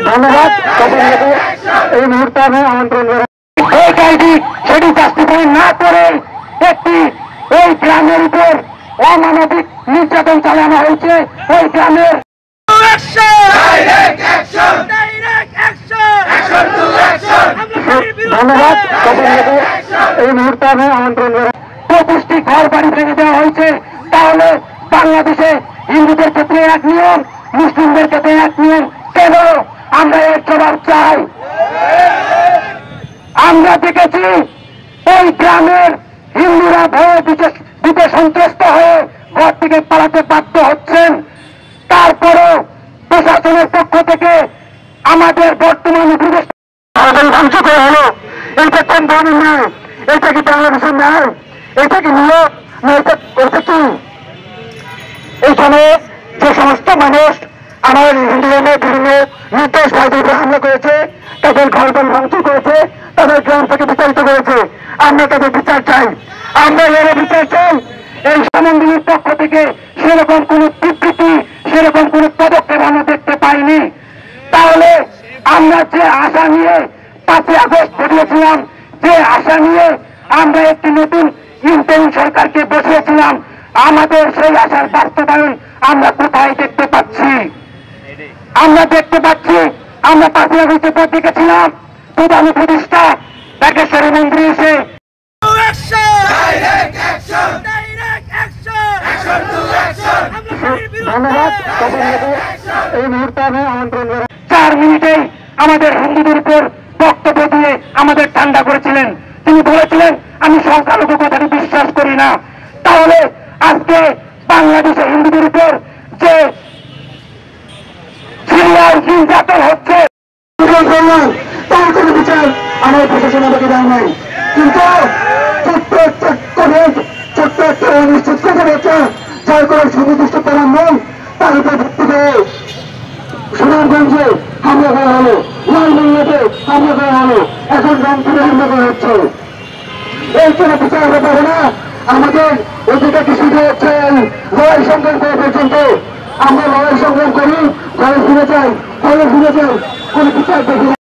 ধন্যবাদ। এই মুহূর্তে আমি আমন্ত্রণ সেটি বাস্তবায়ন না করে একটি ওই গ্রামের উপর অমানবিক নির্যাতন চালানো হয়েছে। ওই গ্রামের ধন্যবাদ। এই মুহূর্তে আমি আমন্ত্রণ 25টি ঘর বাড়ি ভেঙে দেওয়া হয়েছে। তাহলে বাংলাদেশে হিন্দুদের ক্ষেত্রে এক নিয়ম, মুসলিমদের ক্ষেত্রে এক নিয়ম, কেন? আমরা এর জবাব চাই। আমরা দেখেছি ওই গ্রামের হিন্দুরা ভয়ে দিতে সন্ত্রস্ত হয়ে ঘর থেকে পালাতে বাধ্য হচ্ছেন। তারপরও প্রশাসনের পক্ষ থেকে আমাদের বর্তমান উপদেষ্টা ধ্বংস করা হলো। এটা কোন ধরনের ন্যায়? এটা কি বাংলাদেশের ন্যায়? এটা কি নিয়োগ না? এটা কি? এইখানে যে সমস্ত মানুষ আমার হিন্দু ধর্মের বিভিন্ন নির্দেশ ভাইদের হামলা করেছে, তাদের ঘর বাড়ি ধ্বংস করেছে, তাদের গ্রাম থেকে বিতাড়িত করেছে, আমরা তাদের বিচার চাই। আমরা এর বিচার চাই। এই সমন্বয়ের পক্ষ থেকে সেরকম কোন বিবৃতি, সেরকম কোন পদক্ষেপ আমরা দেখতে পাইনি। তাহলে আমরা যে আশা নিয়ে 5ই আগস্ট ঘটিয়েছিলাম, যে আশা নিয়ে আমরা একটি নতুন ইন্টারিম সরকারকে বসিয়েছিলাম, আমাদের সেই আশার বাস্তবায়ন আমরা কোথায় দেখতে পাচ্ছি? আমরা দেখতে পাচ্ছি আমরা 5ই আগস্টের পর দেখেছিলাম প্রধান উপদেষ্টা ঢাকেশ্বরী মন্ত্রী এসে ধন্যবাদ। এই মুহূর্তে আমি আমন্ত্রণ 4 মিনিটেই আমাদের হিন্দুদের উপর বক্তব্য দিয়ে আমাদের ঠান্ডা করেছিলেন। তিনি বলেছিলেন আমি সংখ্যালঘু কথাটি বিশ্বাস করি না। তাহলে আজকে বাংলাদেশের হিন্দুদের উপর যে সিরিয়াল নির্যাতন হচ্ছে তার কোনো বিচার আমার প্রশাসন আমাকে দেওয়া নাই। কিন্তু ছোট্ট একটা অনিশ্চিত কথা যার কোনো সুনির্দিষ্ট প্রমাণ নেই, তার উপর ভিত্তি করে সুনামগঞ্জে হামলা করা হলো, লালমনিরহাটে হামলা করা হলো, এখন রংপুরে হামলা করা হচ্ছে। এই কোনো বিচার আমরা পাবো না। আমাদের অধিকার শুধু হচ্ছে লড়াই সংগ্রাম করা পর্যন্ত। আমরা লড়াই সংগ্রাম করি, ঘরে ফিরে যাই, কোনো বিচার দেখি।